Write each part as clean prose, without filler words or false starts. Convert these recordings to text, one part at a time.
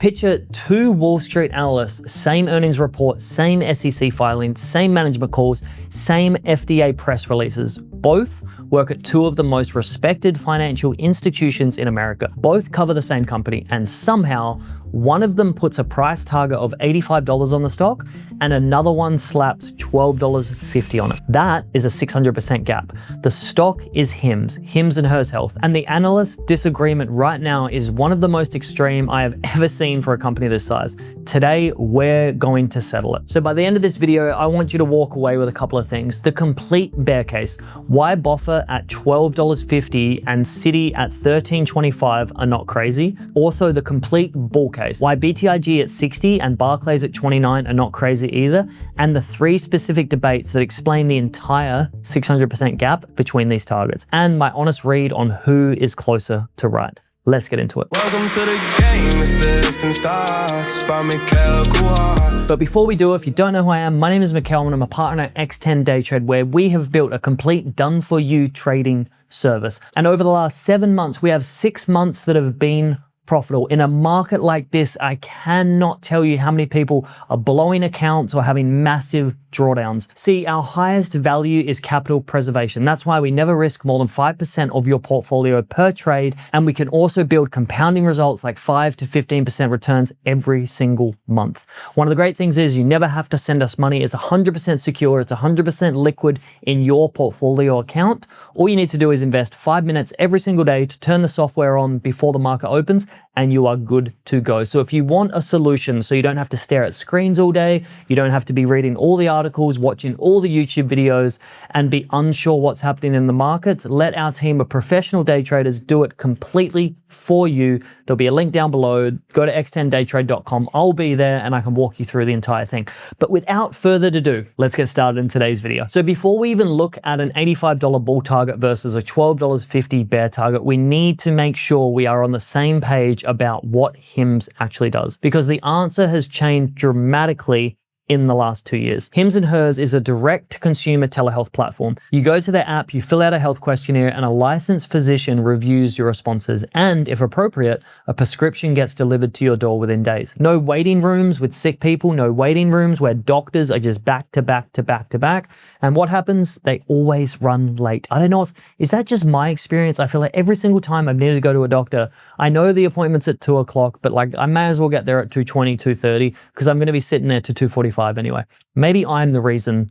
Picture two Wall Street analysts, same earnings report, same SEC filings, same management calls, same FDA press releases. Both work at two of the most respected financial institutions in America. Both cover the same company, and somehow one of them puts a price target of $85 on the stock and another one slaps $12.50 on it. That is a 600% gap. The stock is HIMS and Hers Health, and the analyst disagreement right now is one of the most extreme I have ever seen for a company this size. Today, we're going to settle it. So by the end of this video, I want you to walk away with a couple of things. The complete bear case, why Boffa at $12.50 and Citi at $13.25 are not crazy. Also, the complete bull case, why BTIG at 60 and Barclays at 29 are not crazy either, and the three specific debates that explain the entire 600% gap between these targets, and my honest read on who is closer to right. Let's get into it. Welcome to the game, it's the Instant Stocks by Mikhail Kuhar. But before we do, if you don't know who I am, my name is Mikhail and I'm a partner at X10 Day Trade, where we have built a complete done-for-you trading service. And over the last 7 months, we have 6 months that have been profitable. In a market like this, I cannot tell you how many people are blowing accounts or having massive drawdowns. See, our highest value is capital preservation. That's why we never risk more than 5% of your portfolio per trade, and we can also build compounding results like 5 to 15% returns every single month. One of the great things is you never have to send us money. It's 100% secure. It's 100% liquid in your portfolio account. All you need to do is invest 5 minutes every single day to turn the software on before the market opens, and you are good to go. So if you want a solution so you don't have to stare at screens all day, you don't have to be reading all the articles, watching all the YouTube videos, and be unsure what's happening in the markets, let our team of professional day traders do it completely for you. There'll be a link down below. Go to x10daytrade.com. I'll be there and I can walk you through the entire thing. But without further ado, let's get started in today's video. So before we even look at an $85 bull target versus a $12.50 bear target, we need to make sure we are on the same page about what HIMS actually does, because the answer has changed dramatically in the last 2 years. HIMS and Hers is a direct-to-consumer telehealth platform. You go to their app, you fill out a health questionnaire, and a licensed physician reviews your responses. And if appropriate, a prescription gets delivered to your door within days. No waiting rooms with sick people, no waiting rooms where doctors are just back to back to back to back. And what happens? They always run late. I don't know is that just my experience? I feel like every single time I've needed to go to a doctor, I know the appointment's at 2 o'clock, but like I may as well get there at 2:20, 2:30, because I'm going to be sitting there to 2:45 anyway. Maybe I'm the reason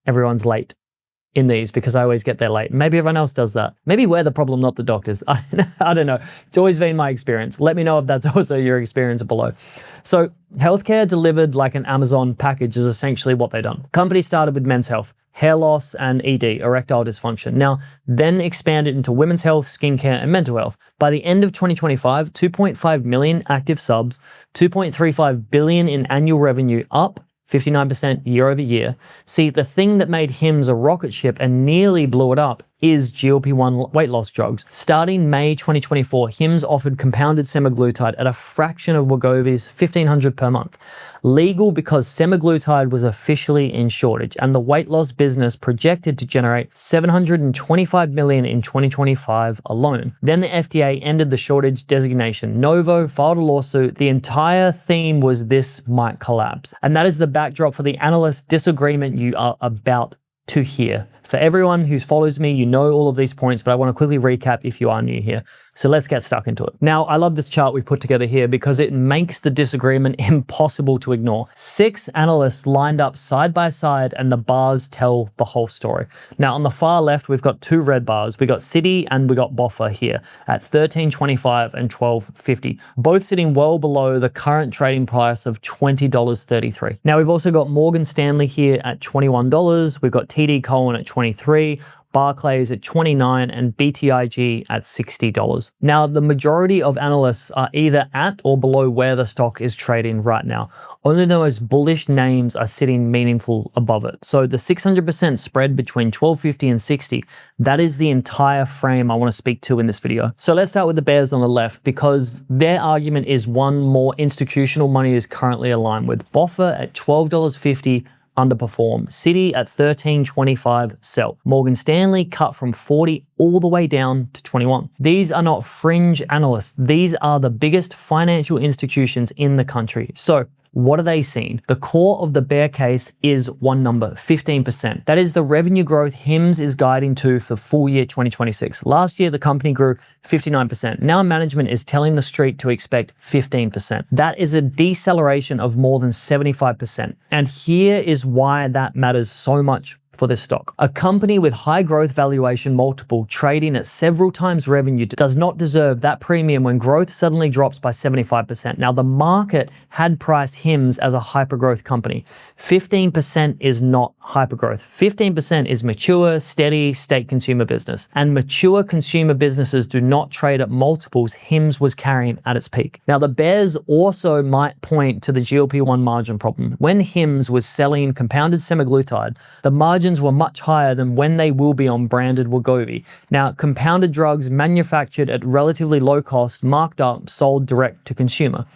everyone's late in these, because I always get there late. Maybe everyone else does that. Maybe we're the problem, not the doctors. I don't know. It's always been my experience. Let me know if that's also your experience below. So healthcare delivered like an Amazon package is essentially what they've done. Company started with men's health, hair loss, and ED, erectile dysfunction. Now, then expanded into women's health, skincare, and mental health. By the end of 2025, 2.5 million active subs, 2.35 billion in annual revenue, up 59% year over year. See, the thing that made HIMS a rocket ship and nearly blew it up is GLP-1 weight loss drugs. Starting May 2024, HIMS offered compounded semaglutide at a fraction of Wegovy's $1,500 per month. Legal because semaglutide was officially in shortage, and the weight loss business projected to generate $725 million in 2025 alone. Then the FDA ended the shortage designation. Novo filed a lawsuit. The entire theme was this might collapse. And that is the backdrop for the analyst disagreement you are about to hear. For everyone who follows me, you know all of these points, but I want to quickly recap if you are new here. So let's get stuck into it. Now, I love this chart we put together here because it makes the disagreement impossible to ignore. 6 analysts lined up side by side and the bars tell the whole story. Now, on the far left, we've got 2 red bars. We got Citi and we got Boffa here at $13.25 and $12.50, both sitting well below the current trading price of $20.33. Now, we've also got Morgan Stanley here at $21. We've got TD Cowen at $23. Barclays at $29 and BTIG at $60. Now, the majority of analysts are either at or below where the stock is trading right now. Only the most bullish names are sitting meaningful above it. So the 600% spread between $12.50 and $60, that is the entire frame I want to speak to in this video. So let's start with the bears on the left, because their argument is one more institutional money is currently aligned with. Boffa at $12.50 underperform. Citi at 13.25 sell. Morgan Stanley cut from 40 all the way down to 21. These are not fringe analysts. These are the biggest financial institutions in the country. So what are they seeing? The core of the bear case is one number, 15%. That is the revenue growth HIMS is guiding to for full year 2026. Last year, the company grew 59%. Now management is telling the street to expect 15%. That is a deceleration of more than 75%. And here is why that matters so much for this stock. A company with high growth valuation multiple trading at several times revenue does not deserve that premium when growth suddenly drops by 75%. Now, the market had priced HIMS as a hypergrowth company. 15% is not hypergrowth. 15% is mature, steady, state consumer business. And mature consumer businesses do not trade at multiples HIMS was carrying at its peak. Now, the bears also might point to the GLP-1 margin problem. When HIMS was selling compounded semaglutide, the margins were much higher than when they will be on branded Wegovy. Now, compounded drugs manufactured at relatively low cost, marked up, sold direct to consumer.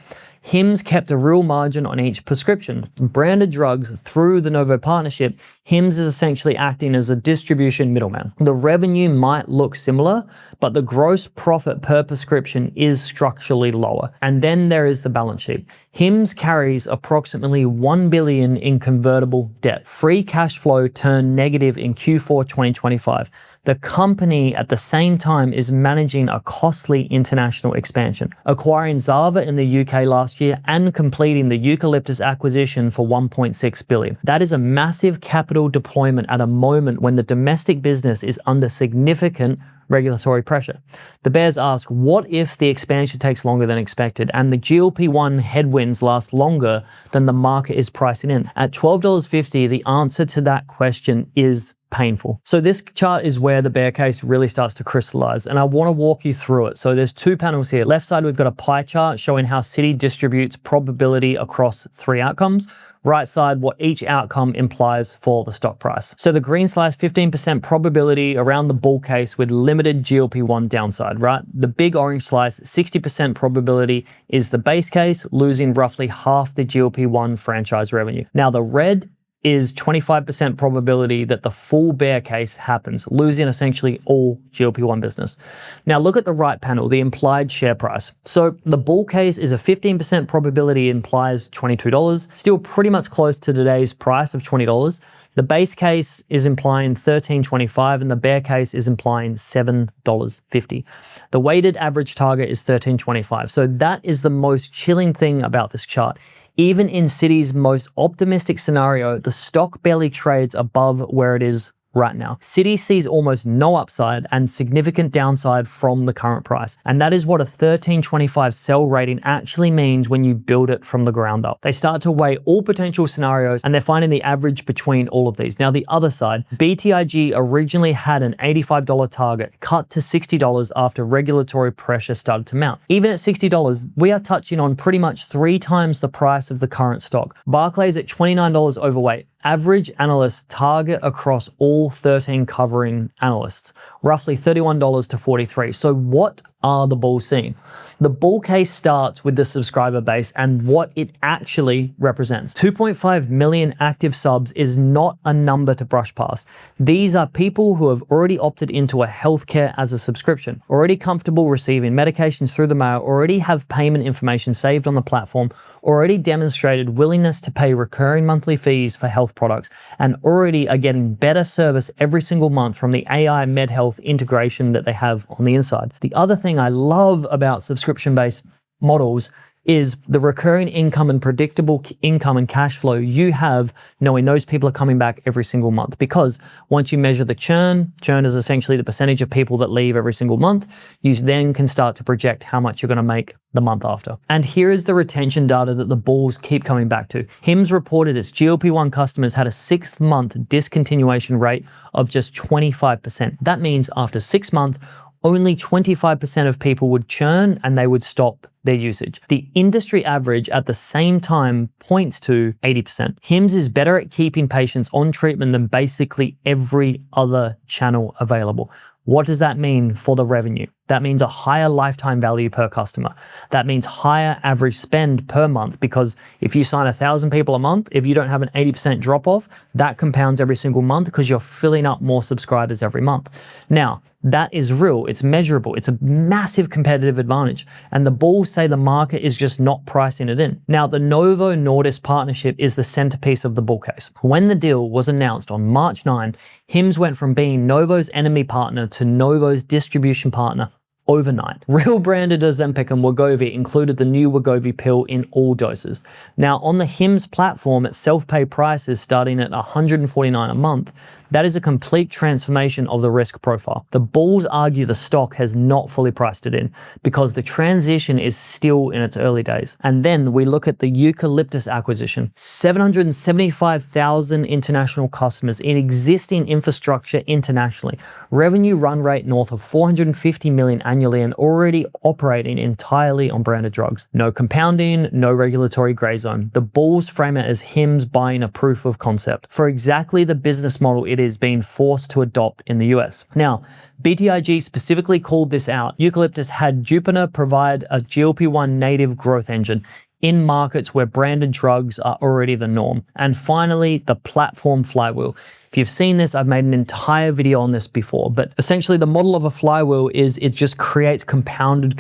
HIMS kept a real margin on each prescription. Branded drugs through the Novo partnership, HIMS is essentially acting as a distribution middleman. The revenue might look similar, but the gross profit per prescription is structurally lower. And then there is the balance sheet. HIMS carries approximately $1 billion in convertible debt. Free cash flow turned negative in Q4 2025. The company at the same time is managing a costly international expansion, acquiring Zava in the UK last year and completing the eucalyptus acquisition for $1.6 billion. That is a massive capital deployment at a moment when the domestic business is under significant regulatory pressure. The bears ask, what if the expansion takes longer than expected and the GLP-1 headwinds last longer than the market is pricing in? At $12.50, the answer to that question is painful. So this chart is where the bear case really starts to crystallize, and I want to walk you through it. So there's two panels here. Left side, we've got a pie chart showing how Citi distributes probability across three outcomes. Right side, what each outcome implies for the stock price. So the green slice, 15% probability around the bull case with limited GLP-1 downside, right? The big orange slice, 60% probability is the base case, losing roughly half the GLP-1 franchise revenue. Now the red is 25% probability that the full bear case happens, losing essentially all GLP-1 business. Now look at the right panel, the implied share price. So the bull case is a 15% probability, implies $22, still pretty much close to today's price of $20. The base case is implying $13.25 and the bear case is implying $7.50. The weighted average target is $13.25. So that is the most chilling thing about this chart. Even in Citi's most optimistic scenario, the stock barely trades above where it is right now. Citi sees almost no upside and significant downside from the current price. And that is what a 13.25 sell rating actually means when you build it from the ground up. They start to weigh all potential scenarios and they're finding the average between all of these. Now, the other side, BTIG originally had an $85 target, cut to $60 after regulatory pressure started to mount. Even at $60, we are touching on pretty much 3 times the price of the current stock. Barclays at $29 overweight. Average analysts target across all 13 covering analysts, roughly $31 to $43. So what are the bulls seeing? The bull case starts with the subscriber base and what it actually represents. 2.5 million active subs is not a number to brush past. These are people who have already opted into a healthcare as a subscription, already comfortable receiving medications through the mail, already have payment information saved on the platform, already demonstrated willingness to pay recurring monthly fees for health products, and already are getting better service every single month from the AI MedHealth integration that they have on the inside. The other thing I love about subscription-based models is the recurring income and predictable income and cash flow you have knowing those people are coming back every single month. Because once you measure the churn is essentially the percentage of people that leave every single month, you then can start to project how much you're going to make the month after. And here is the retention data that the bulls keep coming back to. HIMS reported its GLP-1 customers had a 6-month discontinuation rate of just 25%. That means after 6 months, only 25% of people would churn and they would stop their usage. The industry average at the same time points to 80%. HIMS is better at keeping patients on treatment than basically every other channel available. What does that mean for the revenue? That means a higher lifetime value per customer. That means higher average spend per month, because if you sign 1,000 people a month, if you don't have an 80% drop off, that compounds every single month because you're filling up more subscribers every month. Now, that is real, it's measurable, it's a massive competitive advantage. And the bulls say the market is just not pricing it in. Now, the Novo Nordisk partnership is the centerpiece of the bull case. When the deal was announced on March 9, HIMS went from being Novo's enemy partner to Novo's distribution partner overnight. Real branded Ozempic and Wegovy included the new Wegovy pill in all doses. Now, on the HIMS platform at self-pay prices starting at $149 a month, that is a complete transformation of the risk profile. The bulls argue the stock has not fully priced it in because the transition is still in its early days. And then we look at the eucalyptus acquisition. 775,000 international customers in existing infrastructure internationally. Revenue run rate north of 450 million annually and already operating entirely on branded drugs. No compounding, no regulatory gray zone. The bulls frame it as HIMS buying a proof of concept for exactly the business model it is being forced to adopt in the US. Now, BTIG specifically called this out. Eucalyptus had Jupiter provide a GLP-1 native growth engine in markets where branded drugs are already the norm. And finally, the platform flywheel. If you've seen this, I've made an entire video on this before, but essentially the model of a flywheel is it just creates compounded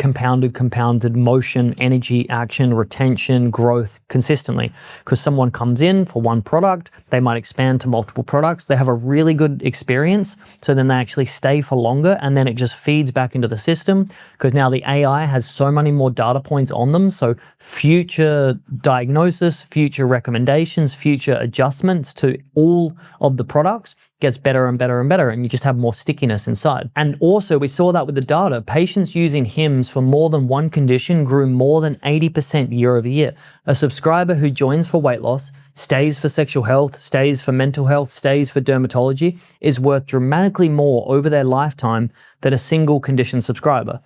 motion, energy, action, retention, growth consistently. Because someone comes in for one product, they might expand to multiple products, they have a really good experience, so then they actually stay for longer, and then it just feeds back into the system because now the AI has so many more data points on them, so future diagnosis, future recommendations, future adjustments to all of the products gets better and better and better, and you just have more stickiness inside. And also, we saw that with the data. Patients using HIMS for more than one condition grew more than 80% year over year. A subscriber who joins for weight loss, stays for sexual health, stays for mental health, stays for dermatology, is worth dramatically more over their lifetime than a single condition subscriber.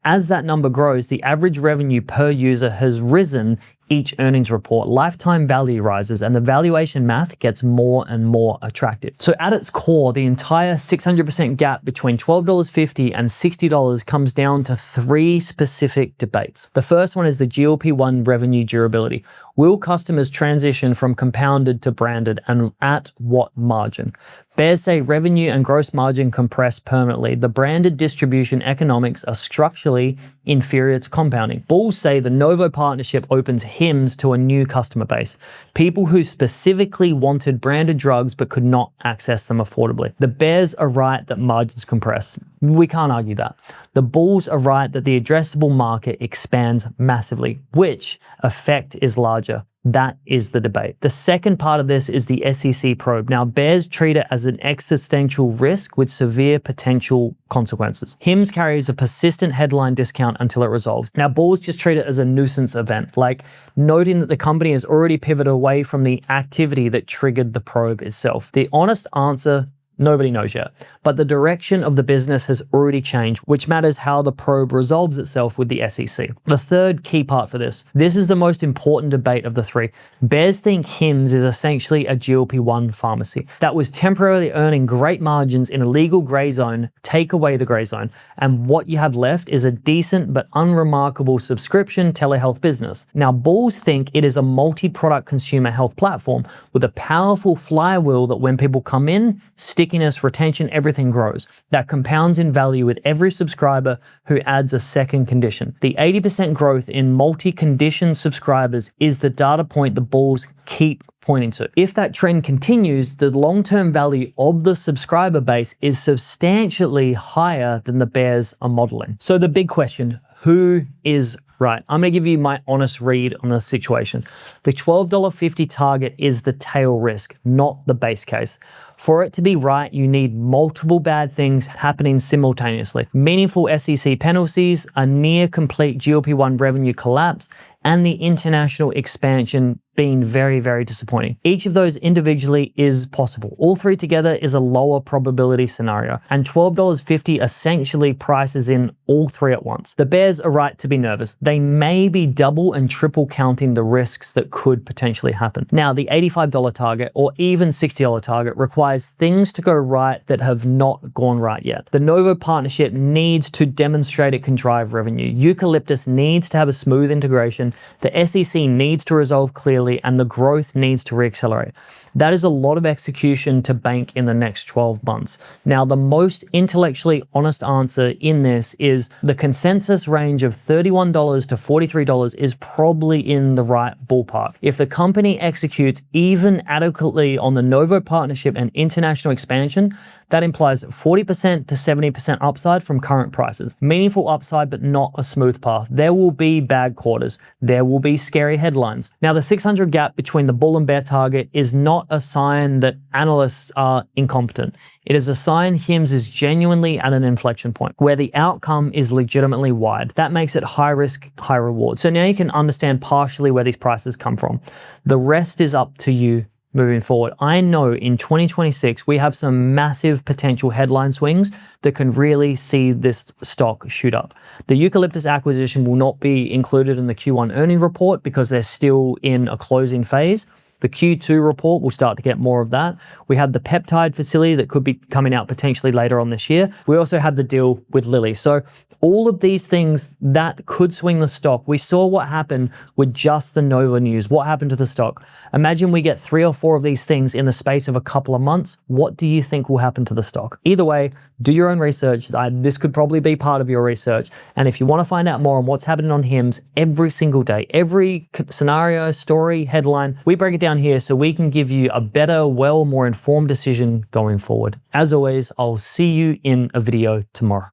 As that number grows, the average revenue per user has risen each earnings report, lifetime value rises, and the valuation math gets more and more attractive. So at its core, the entire 600% gap between $12.50 and $60 comes down to three specific debates. The first one is the GLP-1 revenue durability. Will customers transition from compounded to branded, and at what margin? Bears say revenue and gross margin compress permanently. The branded distribution economics are structurally inferior to compounding. Bulls say the Novo partnership opens HIMS to a new customer base, people who specifically wanted branded drugs but could not access them affordably. The bears are right that margins compress. We can't argue that. The bulls are right that the addressable market expands massively. Which effect is larger? That is the debate. The second part of this is the SEC probe. Now, bears treat it as an existential risk with severe potential consequences. HIMS carries a persistent headline discount until it resolves. Now, bulls just treat it as a nuisance event, like noting that the company has already pivoted away from the activity that triggered the probe itself. The honest answer, nobody knows yet, but the direction of the business has already changed, which matters how the probe resolves itself with the SEC. The third key part for this is the most important debate of the three. Bears think HIMS is essentially a GLP-1 pharmacy that was temporarily earning great margins in a legal gray zone. Take away the gray zone, and what you have left is a decent but unremarkable subscription telehealth business. Now, bulls think it is a multi-product consumer health platform with a powerful flywheel that when people come in, stickiness, retention, everything grows. That compounds in value with every subscriber who adds a second condition. The 80% growth in multi-condition subscribers is the data point the bulls keep pointing to. If that trend continues, the long-term value of the subscriber base is substantially higher than the bears are modeling. So the big question, who is right? I'm going to give you my honest read on the situation. The $12.50 target is the tail risk, not the base case. For it to be right, you need multiple bad things happening simultaneously. Meaningful SEC penalties, a near complete GLP-1 revenue collapse, and the international expansion been very, very disappointing. Each of those individually is possible. All three together is a lower probability scenario, and $12.50 essentially prices in all three at once. The bears are right to be nervous. They may be double and triple counting the risks that could potentially happen. Now, the $85 target or even $60 target requires things to go right that have not gone right yet. The Novo partnership needs to demonstrate it can drive revenue. Eucalyptus needs to have a smooth integration. The SEC needs to resolve clearly, and the growth needs to reaccelerate. That is a lot of execution to bank in the next 12 months. Now, the most intellectually honest answer in this is the consensus range of $31 to $43 is probably in the right ballpark. If the company executes even adequately on the Novo partnership and international expansion, that implies 40% to 70% upside from current prices. Meaningful upside, but not a smooth path. There will be bad quarters. There will be scary headlines. Now, the 600 gap between the bull and bear target is not a sign that analysts are incompetent. It is a sign HIMS is genuinely at an inflection point where the outcome is legitimately wide. That makes it high risk, high reward. So now you can understand partially where these prices come from. The rest is up to you moving forward. I know in 2026, we have some massive potential headline swings that can really see this stock shoot up. The Eucalyptus acquisition will not be included in the Q1 earnings report because they're still in a closing phase. The Q2 report will start to get more of that. We had the peptide facility that could be coming out potentially later on this year. We also had the deal with Lilly. So all of these things that could swing the stock. We saw what happened with just the Nova news. What happened to the stock? Imagine we get 3 or 4 of these things in the space of a couple of months. What do you think will happen to the stock? Either way, do your own research. This could probably be part of your research. And if you want to find out more on what's happening on HIMS every single day, every scenario, story, headline, we break it down here so we can give you a better, more informed decision going forward. As always, I'll see you in a video tomorrow.